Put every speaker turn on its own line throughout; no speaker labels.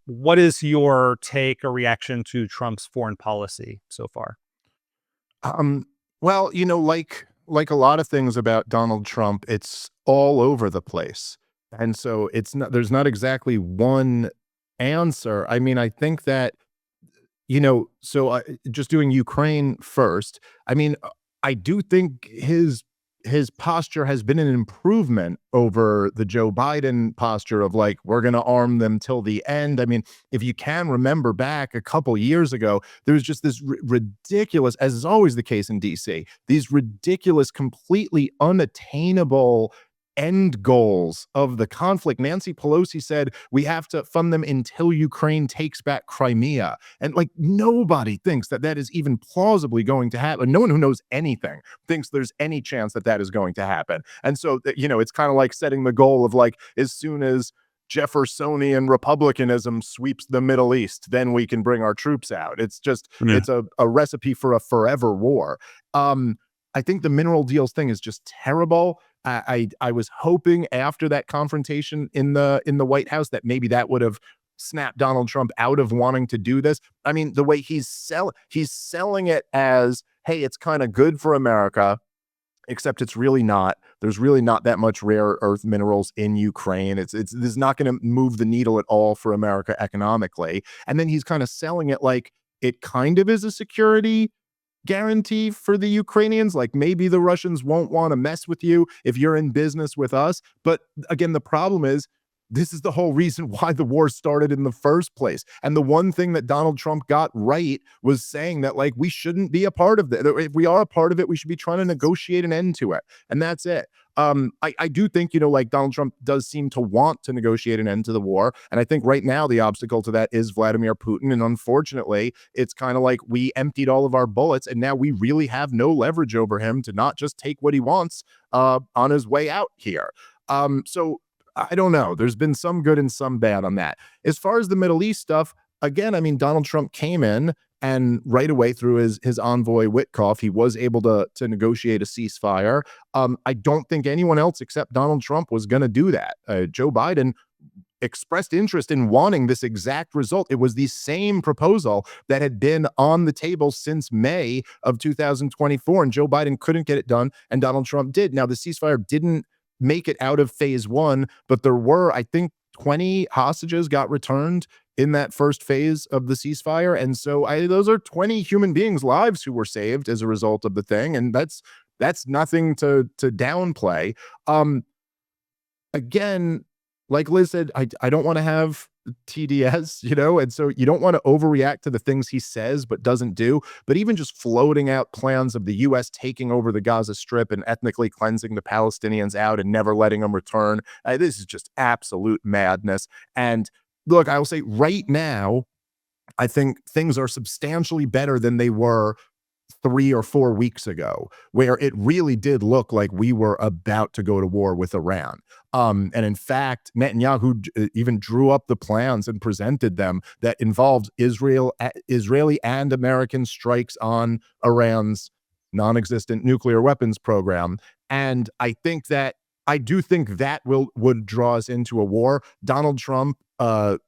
What is your take or reaction to Trump's foreign policy so far?
Um, well, like a lot of things about Donald Trump, it's all over the place. And so it's not there's not exactly one answer. I mean, I think that, just doing Ukraine first. I mean, I do think his posture has been an improvement over the Joe Biden posture of like, we're going to arm them till the end. I mean, if you can remember back a couple years ago, there was just this ridiculous, as is always the case in DC, these ridiculous, completely unattainable end goals of the conflict. Nancy Pelosi said we have to fund them until Ukraine takes back Crimea. And like nobody thinks that that is even plausibly going to happen. No one who knows anything thinks there's any chance that that is going to happen. And so, it's kind of like setting the goal of like, as soon as Jeffersonian republicanism sweeps the Middle East, then we can bring our troops out. It's just,
Yeah.
it's a recipe for a forever war. I think the mineral deals thing is just terrible. I was hoping after that confrontation in the White House that maybe that would have snapped Donald Trump out of wanting to do this. I mean, the way he's selling it as, hey, it's kind of good for America, except it's really not. There's really not that much rare earth minerals in Ukraine. It's this is not going to move the needle at all for America economically. And then he's kind of selling it like it kind of is a security guarantee for the Ukrainians. Like maybe the Russians won't want to mess with you if you're in business with us. But again, the problem is this is the whole reason why the war started in the first place. And the one thing that Donald Trump got right was saying that like we shouldn't be a part of it. If we are a part of it, we should be trying to negotiate an end to it. And that's it. I do think, like Donald Trump does seem to want to negotiate an end to the war. And I think right now the obstacle to that is Vladimir Putin. And unfortunately, it's kind of like we emptied all of our bullets and now we really have no leverage over him to not just take what he wants on his way out here. So I don't know. There's been some good and some bad on that. As far as the Middle East stuff, again, I mean, Donald Trump came in and right away through his envoy Witkoff, he was able to negotiate a ceasefire. I don't think anyone else except Donald Trump was going to do that. Joe Biden expressed interest in wanting this exact result. It was the same proposal that had been on the table since May of 2024, and Joe Biden couldn't get it done, and Donald Trump did. Now, the ceasefire didn't make it out of phase one, but there were, I think, 20 hostages got returned in that first phase of the ceasefire. And so those are 20 human beings' lives who were saved as a result of the thing. And that's nothing to downplay. Again, like Liz said, I don't want to have TDS, and so you don't want to overreact to the things he says but doesn't do. But even just floating out plans of the U.S. taking over the Gaza Strip and ethnically cleansing the Palestinians out and never letting them return, this is just absolute madness. And look, I will say right now, I think things are substantially better than they were 3 or 4 weeks ago, where it really did look like we were about to go to war with Iran. And in fact, Netanyahu even drew up the plans and presented them that involved Israeli and American strikes on Iran's non-existent nuclear weapons program. And I do think that would draw us into a war. Donald Trump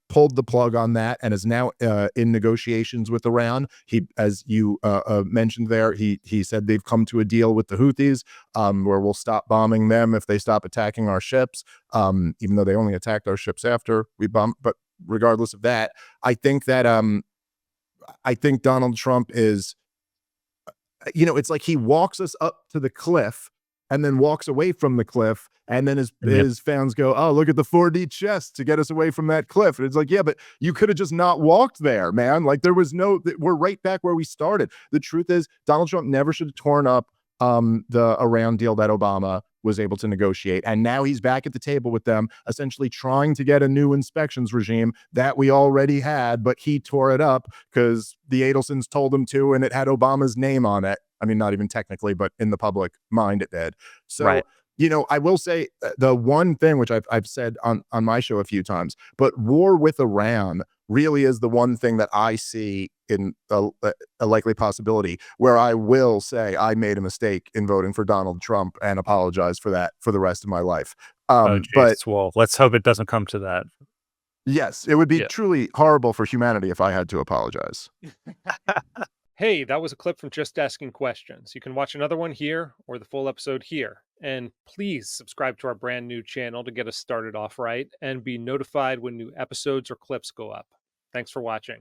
pulled the plug on that and is now in negotiations with Iran. He, as you mentioned there, he said they've come to a deal with the Houthis where we'll stop bombing them if they stop attacking our ships, even though they only attacked our ships after we bombed. But regardless of that, I think Donald Trump is, it's like he walks us up to the cliff and then walks away from the cliff. And then his fans go, oh, look at the 4D chest to get us away from that cliff. And it's like, yeah, but you could have just not walked there, man. Like we're right back where we started. The truth is Donald Trump never should have torn up the Iran deal that Obama was able to negotiate. And now he's back at the table with them, essentially trying to get a new inspections regime that we already had, but he tore it up because the Adelsons told him to, and it had Obama's name on it. I mean, not even technically, but in the public mind it did. So,
Right.
I will say the one thing which I've said on my show a few times, but war with Iran really is the one thing that I see in a likely possibility where I will say I made a mistake in voting for Donald Trump and apologize for that for the rest of my life.
Oh,
But
geez. Well, let's hope it doesn't come to that.
Yes, it would be
Yeah.
truly horrible for humanity if I had to apologize.
Hey, that was a clip from Just Asking Questions. You can watch another one here or the full episode here. And please subscribe to our brand new channel to get us started off right and be notified when new episodes or clips go up. Thanks for watching.